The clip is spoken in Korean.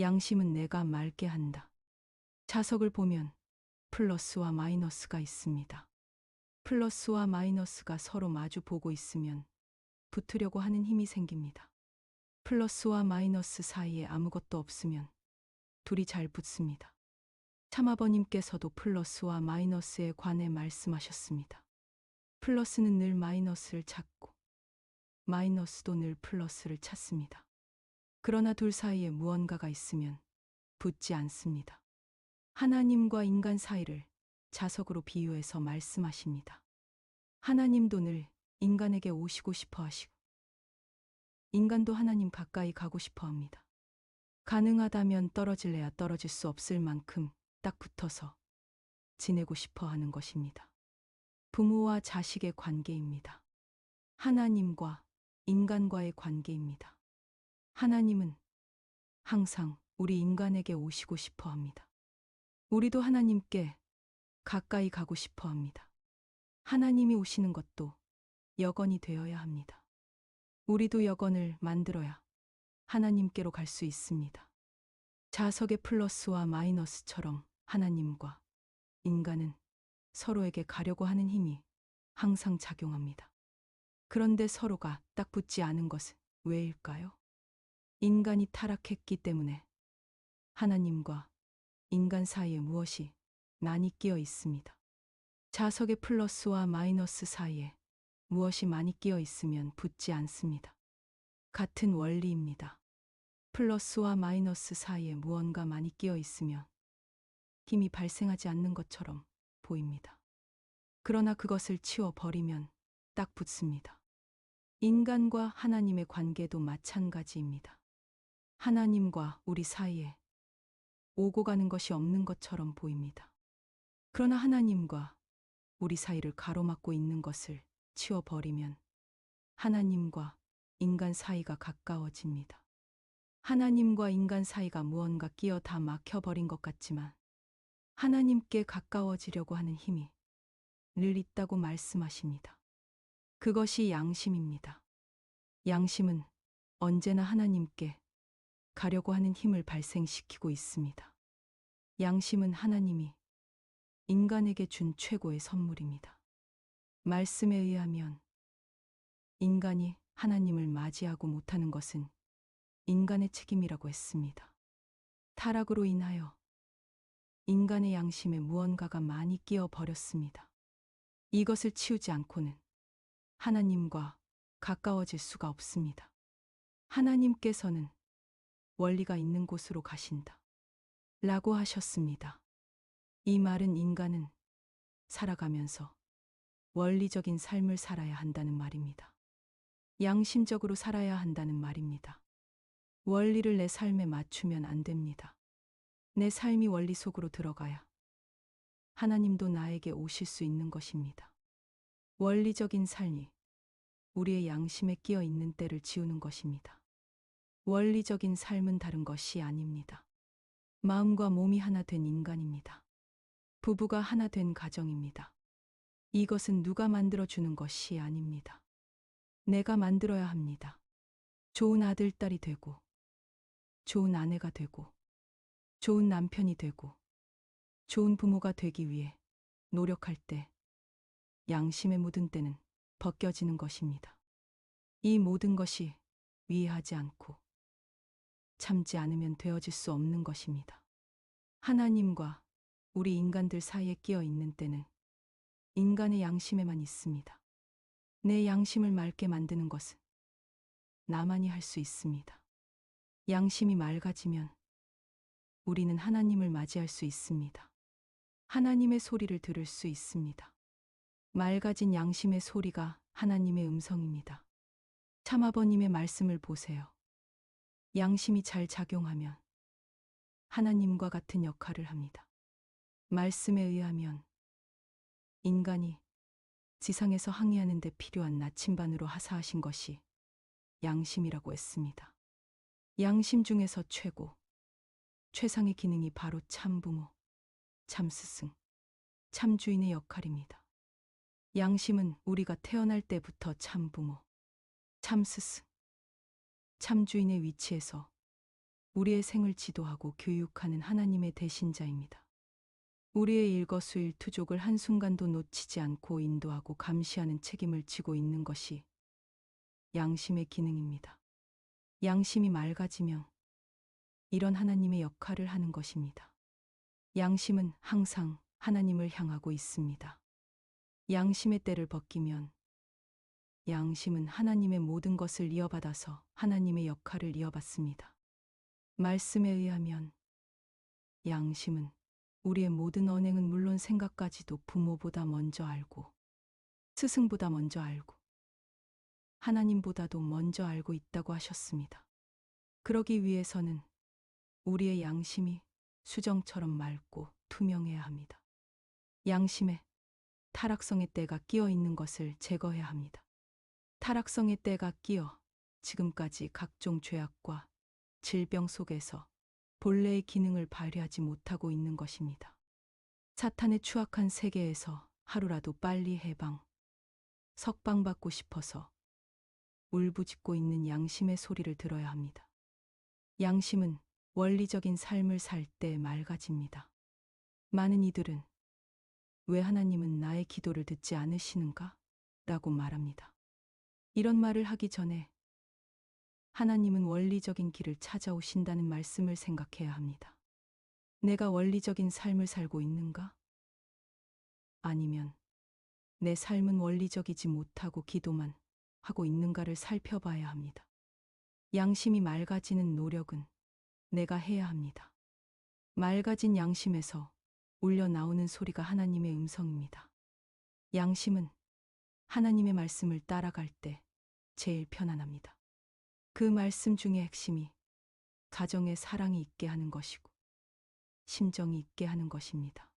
양심은 내가 맑게 한다. 자석을 보면 플러스와 마이너스가 있습니다. 플러스와 마이너스가 서로 마주 보고 있으면 붙으려고 하는 힘이 생깁니다. 플러스와 마이너스 사이에 아무것도 없으면 둘이 잘 붙습니다. 참아버님께서도 플러스와 마이너스에 관해 말씀하셨습니다. 플러스는 늘 마이너스를 찾고 마이너스도 늘 플러스를 찾습니다. 그러나 둘 사이에 무언가가 있으면 붙지 않습니다. 하나님과 인간 사이를 자석으로 비유해서 말씀하십니다. 하나님도 늘 인간에게 오시고 싶어 하시고 인간도 하나님 가까이 가고 싶어 합니다. 가능하다면 떨어질래야 떨어질 수 없을 만큼 딱 붙어서 지내고 싶어 하는 것입니다. 부모와 자식의 관계입니다. 하나님과 인간과의 관계입니다. 하나님은 항상 우리 인간에게 오시고 싶어 합니다. 우리도 하나님께 가까이 가고 싶어 합니다. 하나님이 오시는 것도 여건이 되어야 합니다. 우리도 여건을 만들어야 하나님께로 갈 수 있습니다. 자석의 플러스와 마이너스처럼 하나님과 인간은 서로에게 가려고 하는 힘이 항상 작용합니다. 그런데 서로가 딱 붙지 않은 것은 왜일까요? 인간이 타락했기 때문에 하나님과 인간 사이에 무엇이 많이 끼어 있습니다. 자석의 플러스와 마이너스 사이에 무엇이 많이 끼어 있으면 붙지 않습니다. 같은 원리입니다. 플러스와 마이너스 사이에 무언가 많이 끼어 있으면 힘이 발생하지 않는 것처럼 보입니다. 그러나 그것을 치워버리면 딱 붙습니다. 인간과 하나님의 관계도 마찬가지입니다. 하나님과 우리 사이에 오고 가는 것이 없는 것처럼 보입니다. 그러나 하나님과 우리 사이를 가로막고 있는 것을 치워버리면 하나님과 인간 사이가 가까워집니다. 하나님과 인간 사이가 무언가 끼어 다 막혀버린 것 같지만 하나님께 가까워지려고 하는 힘이 늘 있다고 말씀하십니다. 그것이 양심입니다. 양심은 언제나 하나님께 가려고 하는 힘을 발생시키고 있습니다. 양심은 하나님이 인간에게 준 최고의 선물입니다. 말씀에 의하면 인간이 하나님을 맞이하고 못하는 것은 인간의 책임이라고 했습니다. 타락으로 인하여 인간의 양심에 무언가가 많이 끼어 버렸습니다. 이것을 치우지 않고는 하나님과 가까워질 수가 없습니다. 하나님께서는 원리가 있는 곳으로 가신다 라고 하셨습니다. 이 말은 인간은 살아가면서 원리적인 삶을 살아야 한다는 말입니다. 양심적으로 살아야 한다는 말입니다. 원리를 내 삶에 맞추면 안 됩니다. 내 삶이 원리 속으로 들어가야 하나님도 나에게 오실 수 있는 것입니다. 원리적인 삶이 우리의 양심에 끼어 있는 때를 지우는 것입니다. 원리적인 삶은 다른 것이 아닙니다. 마음과 몸이 하나 된 인간입니다. 부부가 하나 된 가정입니다. 이것은 누가 만들어주는 것이 아닙니다. 내가 만들어야 합니다. 좋은 아들, 딸이 되고, 좋은 아내가 되고, 좋은 남편이 되고, 좋은 부모가 되기 위해 노력할 때, 양심에 묻은 때는 벗겨지는 것입니다. 이 모든 것이 위해하지 않고 참지 않으면 되어질 수 없는 것입니다. 하나님과 우리 인간들 사이에 끼어 있는 때는 인간의 양심에만 있습니다. 내 양심을 맑게 만드는 것은 나만이 할 수 있습니다. 양심이 맑아지면 우리는 하나님을 맞이할 수 있습니다. 하나님의 소리를 들을 수 있습니다. 맑아진 양심의 소리가 하나님의 음성입니다. 참아버님의 말씀을 보세요. 양심이 잘 작용하면 하나님과 같은 역할을 합니다. 말씀에 의하면 인간이 지상에서 항해하는 데 필요한 나침반으로 하사하신 것이 양심이라고 했습니다. 양심 중에서 최상의 기능이 바로 참부모, 참스승, 참주인의 역할입니다. 양심은 우리가 태어날 때부터 참부모, 참스승, 참주인의 위치에서 우리의 생을 지도하고 교육하는 하나님의 대신자입니다. 우리의 일거수일투족을 한순간도 놓치지 않고 인도하고 감시하는 책임을 지고 있는 것이 양심의 기능입니다. 양심이 맑아지면 이런 하나님의 역할을 하는 것입니다. 양심은 항상 하나님을 향하고 있습니다. 양심의 때를 벗기면 양심은 하나님의 모든 것을 이어받아서 하나님의 역할을 이어받습니다. 말씀에 의하면 양심은 우리의 모든 언행은 물론 생각까지도 부모보다 먼저 알고 스승보다 먼저 알고 하나님보다도 먼저 알고 있다고 하셨습니다. 그러기 위해서는 우리의 양심이 수정처럼 맑고 투명해야 합니다. 양심에 타락성의 때가 끼어 있는 것을 제거해야 합니다. 타락성의 때가 끼어 지금까지 각종 죄악과 질병 속에서 본래의 기능을 발휘하지 못하고 있는 것입니다. 사탄의 추악한 세계에서 하루라도 빨리 해방, 석방받고 싶어서 울부짖고 있는 양심의 소리를 들어야 합니다. 양심은 원리적인 삶을 살 때 맑아집니다. 많은 이들은 왜 하나님은 나의 기도를 듣지 않으시는가? 라고 말합니다. 이런 말을 하기 전에 하나님은 원리적인 길을 찾아오신다는 말씀을 생각해야 합니다. 내가 원리적인 삶을 살고 있는가? 아니면 내 삶은 원리적이지 못하고 기도만 하고 있는가를 살펴봐야 합니다. 양심이 맑아지는 노력은 내가 해야 합니다. 맑아진 양심에서 울려 나오는 소리가 하나님의 음성입니다. 양심은 하나님의 말씀을 따라갈 때 제일 편안합니다. 그 말씀 중의 핵심이 가정에 사랑이 있게 하는 것이고 심정이 있게 하는 것입니다.